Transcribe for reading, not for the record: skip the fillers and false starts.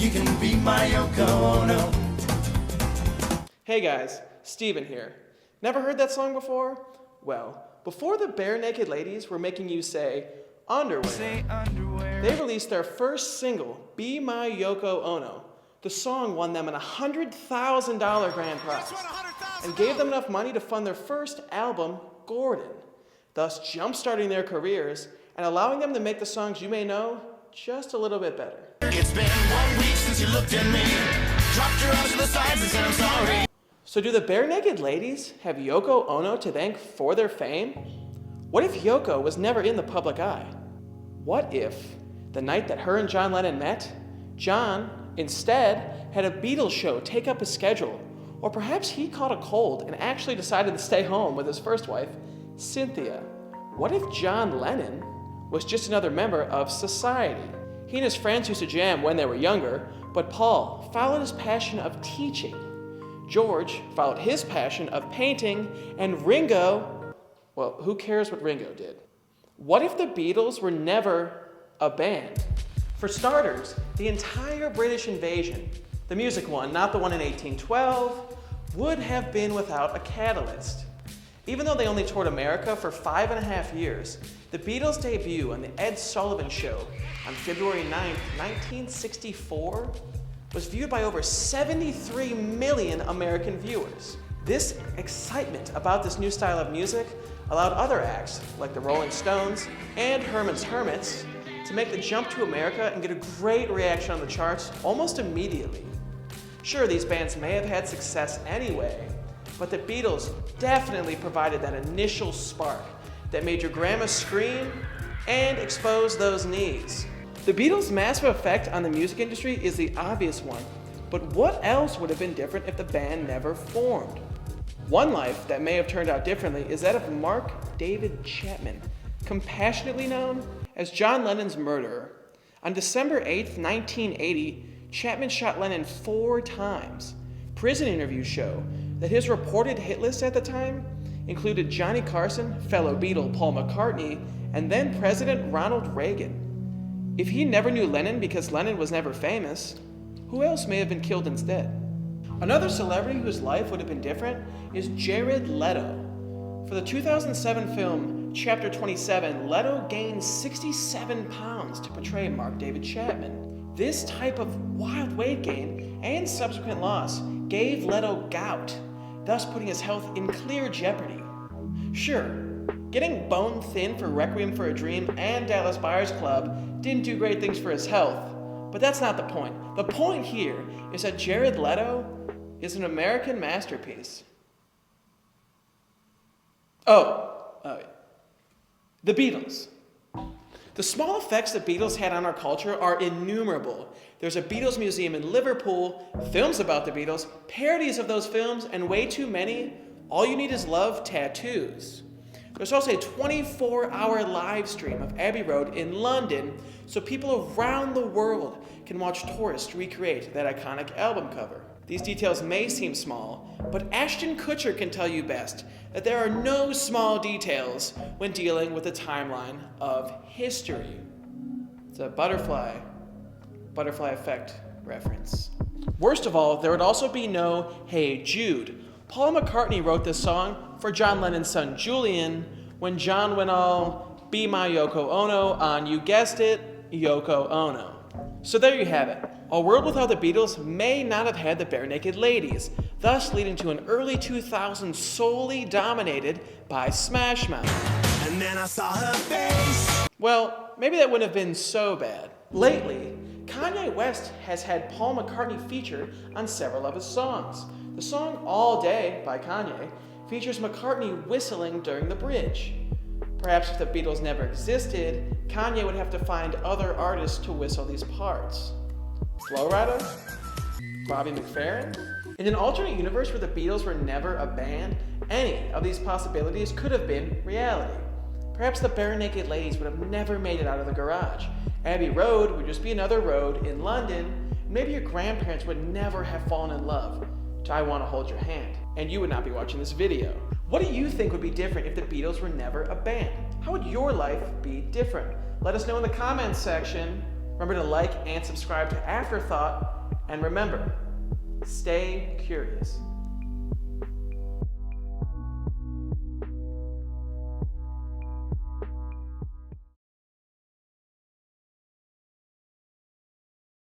You can be my Yoko Ono. Hey guys, Steven here. Never heard that song before? Well, before the Barenaked Ladies were making you say underwear, they released their first single, Be My Yoko Ono. The song won them an $100,000 grand prize and gave them enough money to fund their first album, Gordon, thus jump-starting their careers and allowing them to make the songs you may know just a little bit better. It's been 1 week since you looked at me, dropped your arms to the sides and said I'm sorry. So do the Barenaked Ladies have Yoko Ono to thank for their fame? What if Yoko was never in the public eye? What if, the night that her and John Lennon met, John, instead, had a Beatles show take up his schedule? Or perhaps he caught a cold and actually decided to stay home with his first wife, Cynthia. What if John Lennon was just another member of society? He and his friends used to jam when they were younger, but Paul followed his passion of teaching. George followed his passion of painting, and Ringo, well, who cares what Ringo did? What if the Beatles were never a band? For starters, the entire British invasion, the music one, not the one in 1812, would have been without a catalyst. Even though they only toured America for 5.5 years, the Beatles' debut on The Ed Sullivan Show on February 9th, 1964, was viewed by over 73 million American viewers. This excitement about this new style of music allowed other acts, like the Rolling Stones and Herman's Hermits, to make the jump to America and get a great reaction on the charts almost immediately. Sure, these bands may have had success anyway, but the Beatles definitely provided that initial spark that made your grandma scream and expose those knees. The Beatles' massive effect on the music industry is the obvious one, but what else would have been different if the band never formed? One life that may have turned out differently is that of Mark David Chapman, compassionately known as John Lennon's murderer. On December 8th, 1980, Chapman shot Lennon 4 times. Prison interviews show that his reported hit list at the time included Johnny Carson, fellow Beatle Paul McCartney, and then President Ronald Reagan. If he never knew Lennon because Lennon was never famous, who else may have been killed instead? Another celebrity whose life would have been different is Jared Leto. For the 2007 film Chapter 27, Leto gained 67 pounds to portray Mark David Chapman. This type of wild weight gain and subsequent loss gave Leto gout, thus putting his health in clear jeopardy. Sure, getting bone thin for Requiem for a Dream and Dallas Buyers Club didn't do great things for his health, but that's not the point. The point here is that Jared Leto is an American masterpiece. Yeah. The Beatles. The small effects the Beatles had on our culture are innumerable. There's a Beatles museum in Liverpool, films about the Beatles, parodies of those films, and way too many All You Need Is Love tattoos. There's also a 24-hour live stream of Abbey Road in London, so people around the world can watch tourists recreate that iconic album cover. These details may seem small, but Ashton Kutcher can tell you best that there are no small details when dealing with the timeline of history. It's a butterfly effect reference. Worst of all, there would also be no Hey Jude. Paul McCartney wrote this song for John Lennon's son Julian when John went all Be My Yoko Ono on, you guessed it, Yoko Ono. So there you have it. A world without the Beatles may not have had the Barenaked Ladies, thus leading to an early 2000s solely dominated by Smash Mouth. And then I saw her face. Well, maybe that wouldn't have been so bad. Lately, Kanye West has had Paul McCartney featured on several of his songs. The song All Day by Kanye features McCartney whistling during the bridge. Perhaps if the Beatles never existed, Kanye would have to find other artists to whistle these parts. Flo Rida? Bobby McFerrin? In an alternate universe where the Beatles were never a band, any of these possibilities could have been reality. Perhaps the Barenaked Ladies would have never made it out of the garage. Abbey Road would just be another road in London. Maybe your grandparents would never have fallen in love to I Want to Hold Your Hand, and you would not be watching this video. What do you think would be different if the Beatles were never a band? How would your life be different? Let us know in the comments section. Remember to like and subscribe to Afterthought, and remember, stay curious.